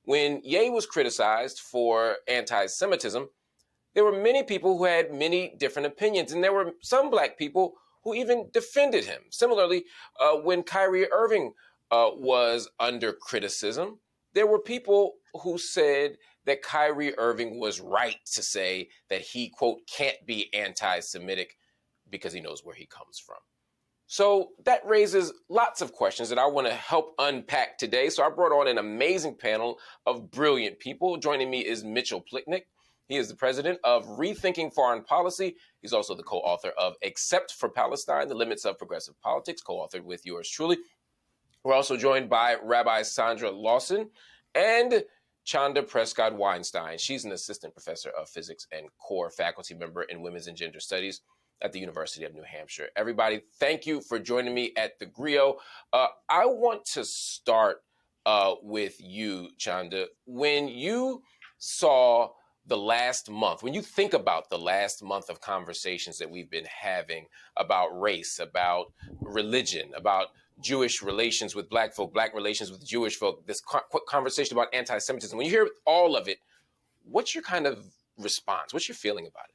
when Ye was criticized for anti-Semitism, there were many people who had many different opinions, and there were some Black people who even defended him. Similarly, when Kyrie Irving was under criticism, there were people who said that Kyrie Irving was right to say that he, quote, can't be anti-Semitic because he knows where he comes from. So that raises lots of questions that I want to help unpack today. So I brought on an amazing panel of brilliant people. Joining me is Mitchell Plitnick. He is the president of Rethinking Foreign Policy. He's also the co-author of Except for Palestine, The Limits of Progressive Politics, co-authored with yours truly. We're also joined by Rabbi Sandra Lawson and Chanda Prescod-Weinsten. She's an assistant professor of physics and core faculty member in women's and gender studies at the University of New Hampshire. Everybody, thank you for joining me at the Griot. I want to start with you, Chanda. When you saw the last month, when you think about the last month of conversations that we've been having about race, about religion, about Jewish relations with Black folk, Black relations with Jewish folk, this conversation about anti-Semitism, when you hear all of it, what's your kind of response? What's your feeling about it?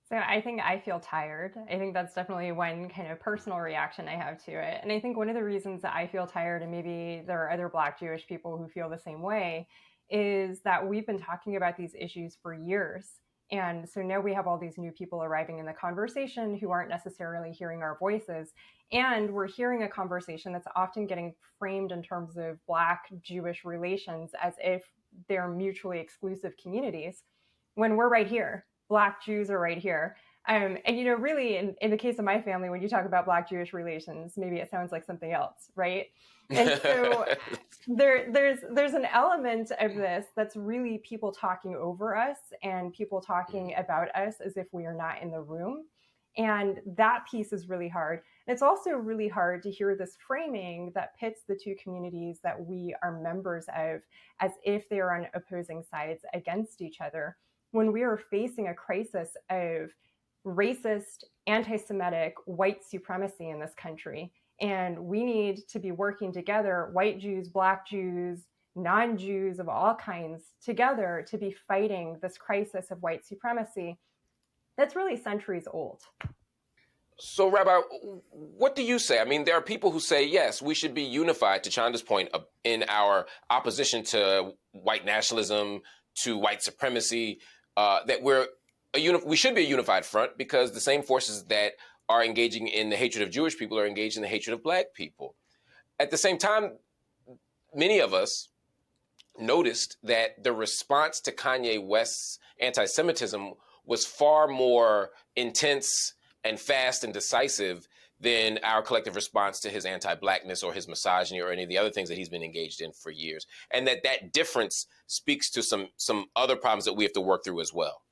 So I think I feel tired. I think that's definitely one kind of personal reaction I have to it. And I think one of the reasons that I feel tired, and maybe there are other Black Jewish people who feel the same way, is that we've been talking about these issues for years. And so now we have all these new people arriving in the conversation who aren't necessarily hearing our voices. And we're hearing a conversation that's often getting framed in terms of Black Jewish relations as if they're mutually exclusive communities, when we're right here. Black Jews are right here. And, really, in the case of my family, when you talk about Black Jewish relations, maybe it sounds like something else, right? And so there's an element of this that's really people talking over us and people talking about us as if we are not in the room. And that piece is really hard. And it's also really hard to hear this framing that pits the two communities that we are members of as if they are on opposing sides against each other, when we are facing a crisis of racist, anti-Semitic, white supremacy in this country. And we need to be working together, white Jews, Black Jews, non-Jews of all kinds, together to be fighting this crisis of white supremacy that's really centuries old. So, Rabbi, what do you say? I mean, there are people who say, yes, we should be unified, to Chanda's point, in our opposition to white nationalism, to white supremacy, that we should be a unified front because the same forces that are engaging in the hatred of Jewish people are engaged in the hatred of Black people. At the same time, many of us noticed that the response to Kanye West's anti-Semitism was far more intense and fast and decisive than our collective response to his anti-Blackness or his misogyny or any of the other things that he's been engaged in for years. And that difference speaks to some other problems that we have to work through as well.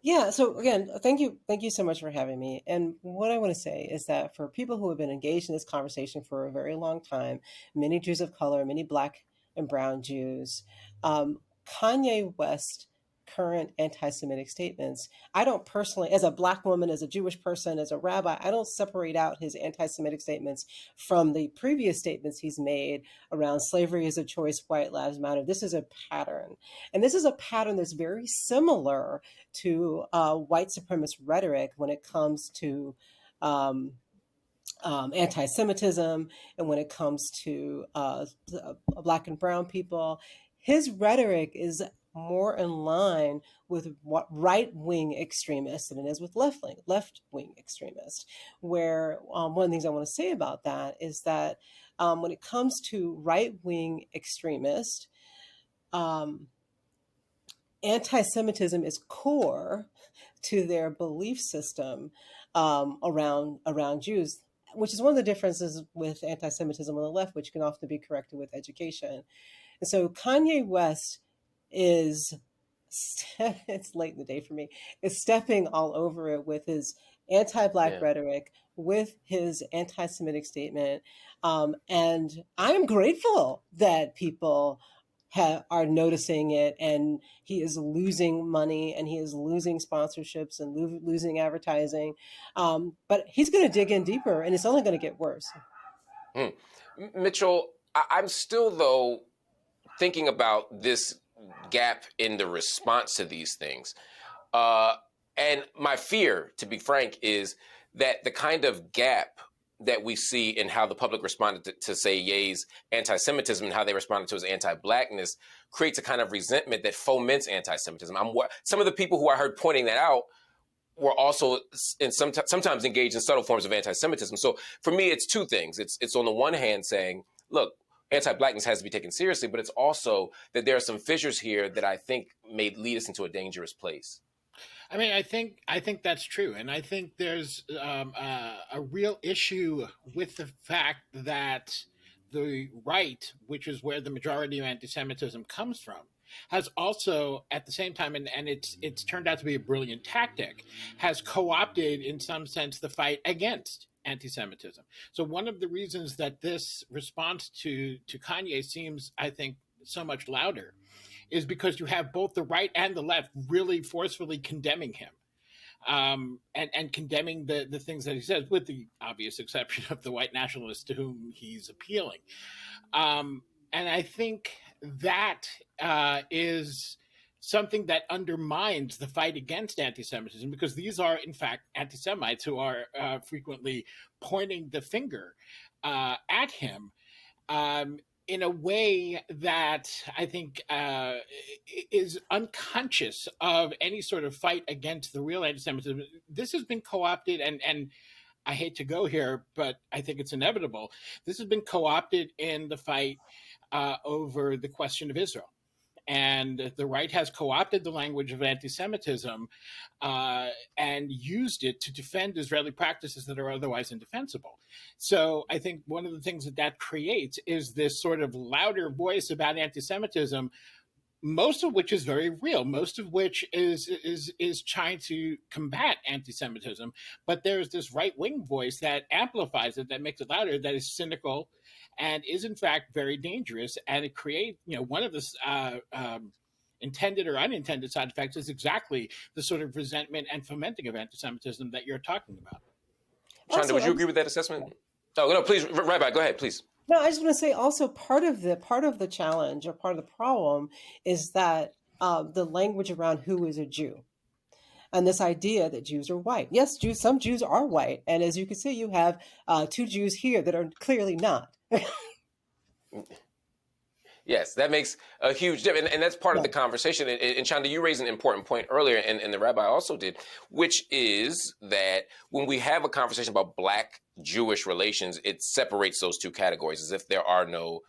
Yeah. So again, thank you so much for having me. And what I want to say is that for people who have been engaged in this conversation for a very long time, many Jews of color, many Black and brown Jews, Kanye West current anti-Semitic statements, I don't personally, as a Black woman, as a Jewish person, as a rabbi, I don't separate out his anti-Semitic statements from the previous statements he's made around slavery is a choice, white lives matter. This is a pattern. And this is a pattern that's very similar to white supremacist rhetoric when it comes to anti-Semitism and when it comes to Black and brown people. His rhetoric is more in line with what right-wing extremists than it is with left-wing extremists, where one of the things I want to say about that is that when it comes to right-wing extremists, anti-Semitism is core to their belief system around Jews, which is one of the differences with anti-Semitism on the left, which can often be corrected with education. And so Kanye West is, it's late in the day for me, is stepping all over it with his anti-Black rhetoric, with his anti-Semitic statement. And I'm grateful that people are noticing it, and he is losing money and he is losing sponsorships and losing advertising. But he's going to dig in deeper and it's only going to get worse. Mitchell, I'm still, though, thinking about this gap in the response to these things. And my fear, to be frank, is that the kind of gap that we see in how the public responded to say Ye's anti-Semitism and how they responded to his anti-Blackness creates a kind of resentment that foments anti-Semitism. Some of the people who I heard pointing that out were also sometimes engaged in subtle forms of anti-Semitism. So for me, it's two things. It's on the one hand saying, look, anti-Blackness has to be taken seriously, but it's also that there are some fissures here that I think may lead us into a dangerous place. I mean, I think that's true, and I think there's a real issue with the fact that the right, which is where the majority of anti-Semitism comes from, has also, at the same time, and it's turned out to be a brilliant tactic, has co-opted, in some sense, the fight against anti-Semitism. So one of the reasons that this response to Kanye seems, I think, so much louder is because you have both the right and the left really forcefully condemning him, and condemning the things that he says, with the obvious exception of the white nationalists to whom he's appealing. And I think that is something that undermines the fight against anti-Semitism, because these are, in fact, anti-Semites who are frequently pointing the finger at him. In a way that I think is unconscious of any sort of fight against the real anti-Semitism. This has been co-opted, and I hate to go here, but I think it's inevitable. This has been co-opted in the fight over the question of Israel. And the right has co-opted the language of anti-Semitism and used it to defend Israeli practices that are otherwise indefensible. So I think one of the things that creates is this sort of louder voice about anti-Semitism, most of which is very real, most of which is trying to combat anti-Semitism. But there's this right-wing voice that amplifies it, that makes it louder, that is cynical and is in fact very dangerous. And it creates, one of the intended or unintended side effects is exactly the sort of resentment and fomenting of anti-Semitism that you're talking about. Chanda, would you agree with that assessment? Oh, no, please, Rabbi, go ahead, please. No, I just want to say also part of the challenge, or part of the problem, is that the language around who is a Jew, and this idea that Jews are white. Yes, some Jews are white, and as you can see, you have two Jews here that are clearly not. Yes, that makes a huge difference. And that's part of the conversation. And Chanda, you raised an important point earlier, and the rabbi also did, which is that when we have a conversation about Black-Jewish relations, it separates those two categories as if there are no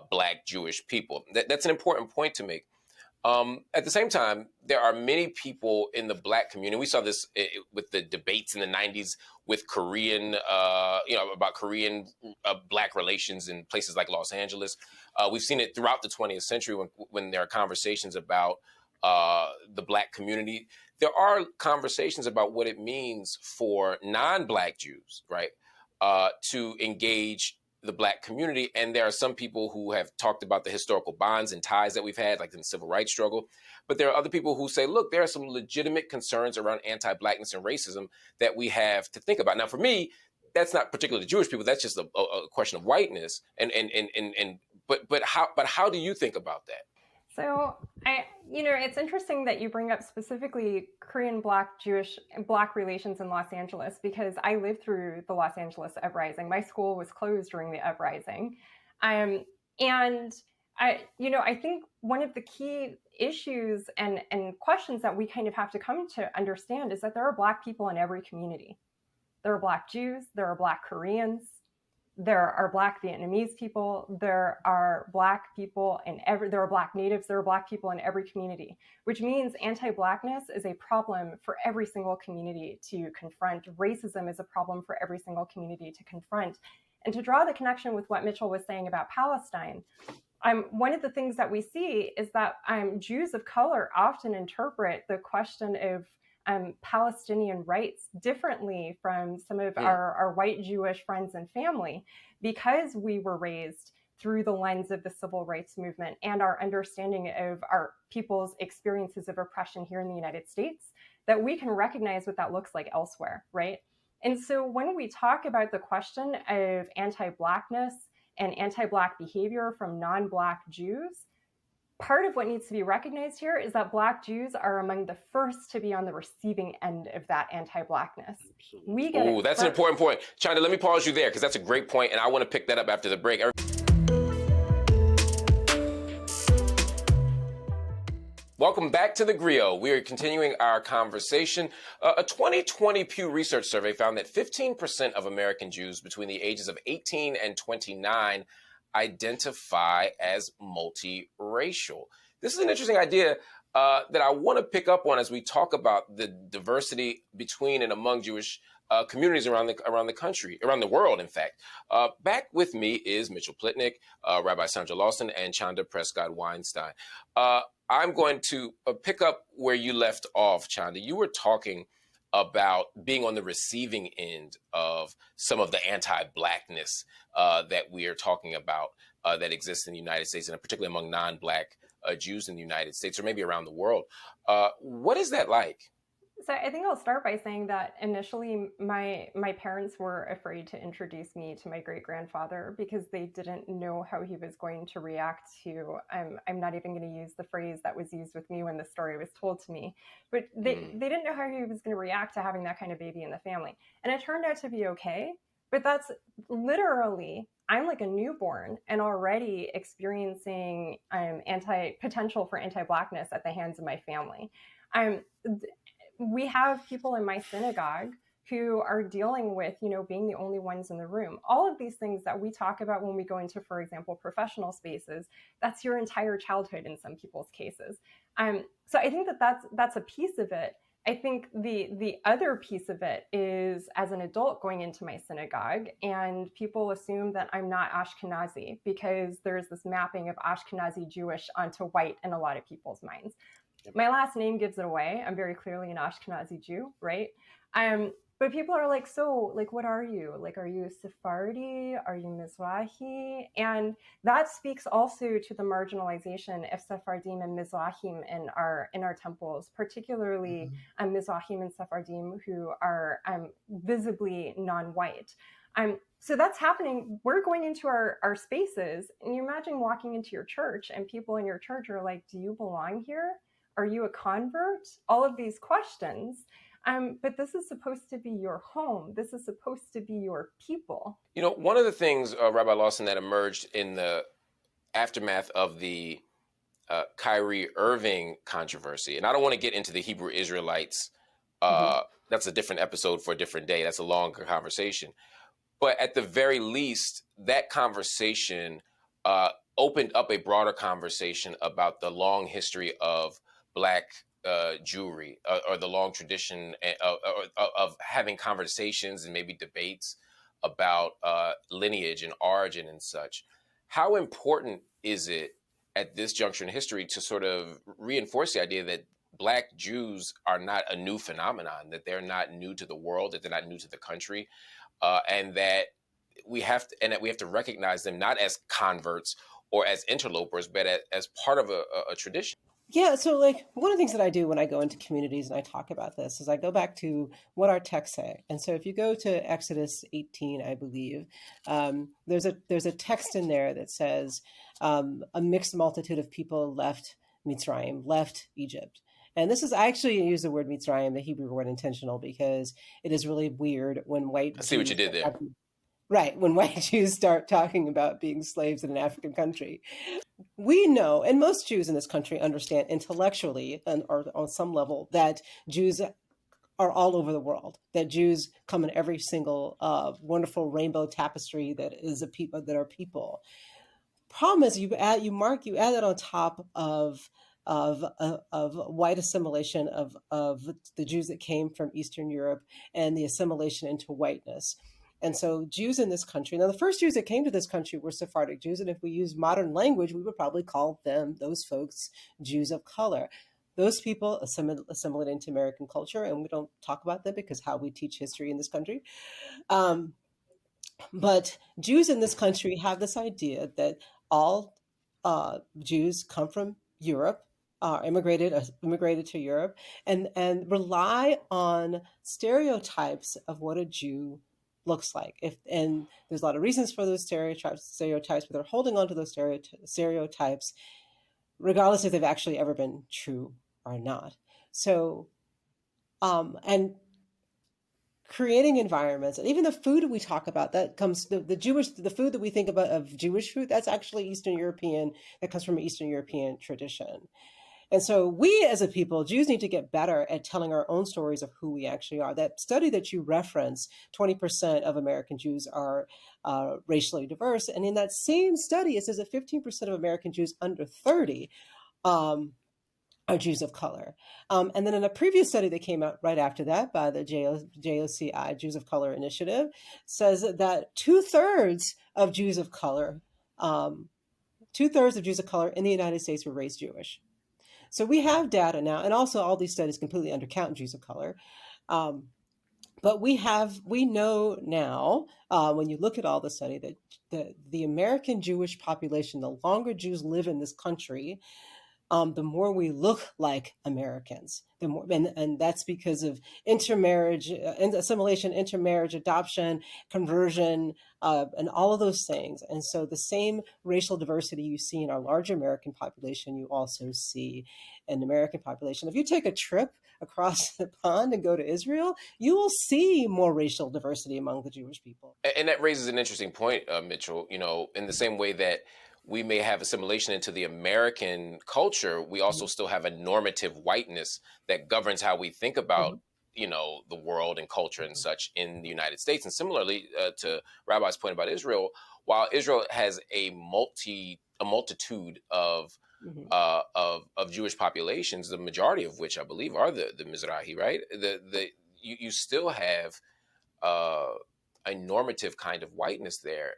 Black-Jewish people. That's an important point to make. At the same time, there are many people in the Black community. We saw this with the debates in the 90s with Korean, about Korean Black relations in places like Los Angeles. We've seen it throughout the 20th century when there are conversations about the Black community. There are conversations about what it means for non-Black Jews, right, to engage the Black community. And there are some people who have talked about the historical bonds and ties that we've had, like in the civil rights struggle. But there are other people who say, look, there are some legitimate concerns around anti-Blackness and racism that we have to think about. Now, for me, that's not particularly Jewish people. That's just a question of whiteness. But how do you think about that? So it's interesting that you bring up specifically Korean Black relations in Los Angeles, because I lived through the Los Angeles uprising. My school was closed during the uprising. And I think one of the key issues and questions that we kind of have to come to understand is that there are Black people in every community. There are Black Jews, there are Black Koreans, there are Black Vietnamese people, there are Black people there are Black natives, there are Black people in every community, which means anti-Blackness is a problem for every single community to confront. Racism is a problem for every single community to confront. And to draw the connection with what Mitchell was saying about Palestine, one of the things that we see is that Jews of color often interpret the question of Palestinian rights differently from some of our white Jewish friends and family, because we were raised through the lens of the civil rights movement and our understanding of our people's experiences of oppression here in the United States, that we can recognize what that looks like elsewhere, right? And so when we talk about the question of anti-Blackness and anti-Black behavior from non-Black Jews, part of what needs to be recognized here is that Black Jews are among the first to be on the receiving end of that anti-Blackness. We get Oh, that's an important point. Chanda, let me pause you there because that's a great point, and I want to pick that up after the break. Welcome back to the Griot. We are continuing our conversation. A 2020 Pew Research survey found that 15% of American Jews between the ages of 18 and 29 identify as multiracial. This is an interesting idea that I want to pick up on as we talk about the diversity between and among Jewish communities around the country, around the world, in fact. Back with me is Mitchell Plitnick, Rabbi Sandra Lawson, and Chanda Prescod-Weinsten. I'm going to pick up where you left off, Chanda. You were talking about being on the receiving end of some of the anti-Blackness that we are talking about that exists in the United States, and particularly among non-Black Jews in the United States, or maybe around the world. What is that like? So I think I'll start by saying that initially my parents were afraid to introduce me to my great-grandfather because they didn't know how he was going to react to, I'm not even going to use the phrase that was used with me when the story was told to me, but they didn't know how he was going to react to having that kind of baby in the family. And it turned out to be okay, but that's literally, I'm like a newborn and already experiencing potential for anti-Blackness at the hands of my family. We have people in my synagogue who are dealing with, being the only ones in the room. All of these things that we talk about when we go into, for example, professional spaces, that's your entire childhood in some people's cases. So I think that's a piece of it. I think the other piece of it is, as an adult going into my synagogue, and people assume that I'm not Ashkenazi because there's this mapping of Ashkenazi Jewish onto white in a lot of people's minds. My last name gives it away. I'm very clearly an Ashkenazi Jew, right? But people are like, so, like, what are you? Like, are you Sephardi? Are you Mizrahi? And that speaks also to the marginalization of Sephardim and Mizrahim in our temples, particularly Mizrahim and Sephardim who are visibly non-white. So that's happening. We're going into our spaces, and you imagine walking into your church and people in your church are like, do you belong here? Are you a convert? All of these questions. But this is supposed to be your home. This is supposed to be your people. One of the things, Rabbi Lawson, that emerged in the aftermath of the Kyrie Irving controversy, and I don't want to get into the Hebrew Israelites. That's a different episode for a different day. That's a longer conversation. But at the very least, that conversation opened up a broader conversation about the long history of Black Jewry, or the long tradition of having conversations and maybe debates about lineage and origin and such. How important is it at this juncture in history to sort of reinforce the idea that Black Jews are not a new phenomenon, that they're not new to the world, that they're not new to the country, and that we have to recognize them not as converts or as interlopers, but as part of a tradition? Yeah, so like one of the things that I do when I go into communities and I talk about this is I go back to what our texts say. And so if you go to Exodus 18, I believe, there's a text in there that says a mixed multitude of people left Mitzrayim, left Egypt. And this is, I actually use the word Mitzrayim, the Hebrew word, intentional, because it is really weird when white I see what you did there. Right, when white Jews start talking about being slaves in an African country. We know, and most Jews in this country understand intellectually or on some level, that Jews are all over the world, that Jews come in every single wonderful rainbow tapestry that is a people that are people. Problem is, you add that on top of white assimilation of the Jews that came from Eastern Europe and the assimilation into whiteness. And so Jews in this country, now the first Jews that came to this country were Sephardic Jews. And if we use modern language, we would probably call those folks, Jews of color. Those people assimilated into American culture, and we don't talk about them because how we teach history in this country. But Jews in this country have this idea that all Jews come from Europe, immigrated to Europe, and rely on stereotypes of what a Jew looks like. And there's a lot of reasons for those stereotypes, but they're holding on to those stereotypes regardless if they've actually ever been true or not. So, and creating environments, and even the food we talk about, that comes the food that we think about of Jewish food, that's actually Eastern European, that comes from an Eastern European tradition. And so we as a people, Jews, need to get better at telling our own stories of who we actually are. That study that you reference, 20% of American Jews are racially diverse. And in that same study, it says that 15% of American Jews under 30 are Jews of color. And then in a previous study that came out right after that by the JOCI, Jews of Color Initiative, says that two-thirds of Jews of color in the United States were raised Jewish. So we have data now, and also all these studies completely undercount Jews of color. But we know now, when you look at all the study, that the American Jewish population, the longer Jews live in this country, the more we look like Americans. The more, and that's because of intermarriage, assimilation, intermarriage, adoption, conversion, and all of those things. And so the same racial diversity you see in our larger American population, you also see in the American population. If you take a trip across the pond and go to Israel, you will see more racial diversity among the Jewish people. And that raises an interesting point, Mitchell. In the same way that we may have assimilation into the American culture, we also still have a normative whiteness that governs how we think about, the world and culture and such in the United States. And similarly, to Rabbi's point about Israel, while Israel has a multitude of Jewish populations, the majority of which I believe are the Mizrahi, right? You still have a normative kind of whiteness there.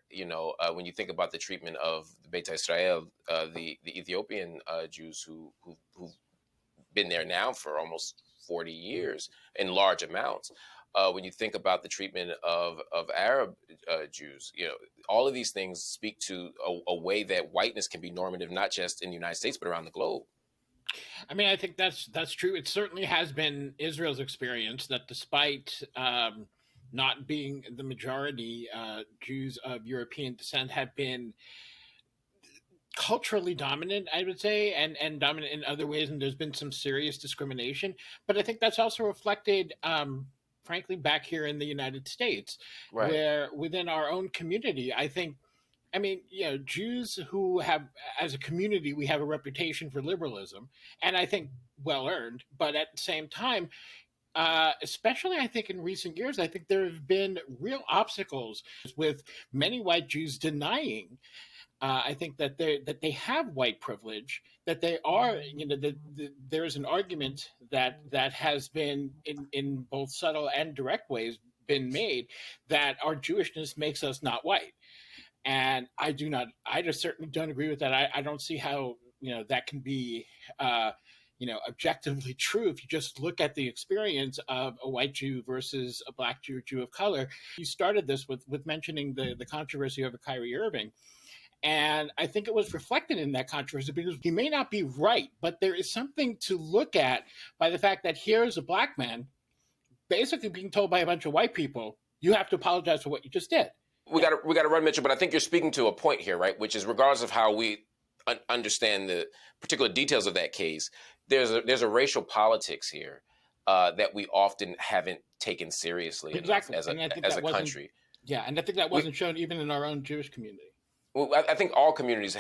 When you think about the treatment of the Beit Israel, the Ethiopian Jews who've been there now for almost 40 years in large amounts. When you think about the treatment of Arab Jews, all of these things speak to a way that whiteness can be normative, not just in the United States, but around the globe. I mean, I think that's true. It certainly has been Israel's experience that despite not being the majority, Jews of European descent have been culturally dominant, I would say, and dominant in other ways, and there's been some serious discrimination. But I think that's also reflected, frankly, back here in the United States, Right. where within our own community, Jews who have, as a community, we have a reputation for liberalism, and I think well earned, but at the same time, especially I think in recent years, I think there have been real obstacles with many white Jews denying. I think that they have white privilege, that they are, there's an argument that has been in both subtle and direct ways been made that our Jewishness makes us not white. And I just certainly don't agree with that. I don't see how, that can be, objectively true if you just look at the experience of a white Jew versus a black Jew, Jew of color. You started this with mentioning the controversy over Kyrie Irving. And I think it was reflected in that controversy because he may not be right, but there is something to look at by the fact that here's a black man basically being told by a bunch of white people, you have to apologize for what you just did. We got to run, Mitchell, but I think you're speaking to a point here, right? Which is, regardless of how we understand the particular details of that case, there's a racial politics here that we often haven't taken seriously exactly. as a country. Yeah, and I think that wasn't shown even in our own Jewish community. Well, I think all communities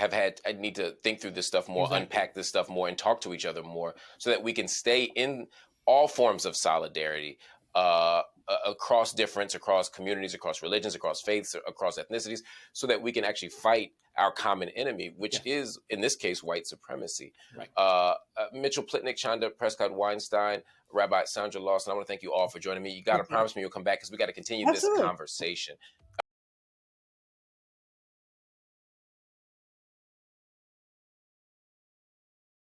need to think through this stuff more, exactly. Unpack this stuff more, and talk to each other more, so that we can stay in all forms of solidarity across difference, across communities, across religions, across faiths, across ethnicities, so that we can actually fight our common enemy, which is, in this case, white supremacy. Right. Mitchell Plitnick, Chanda Prescod-Weinsten, Rabbi Sandra Lawson, I want to thank you all for joining me. You got to promise me you'll come back because we got to continue this conversation.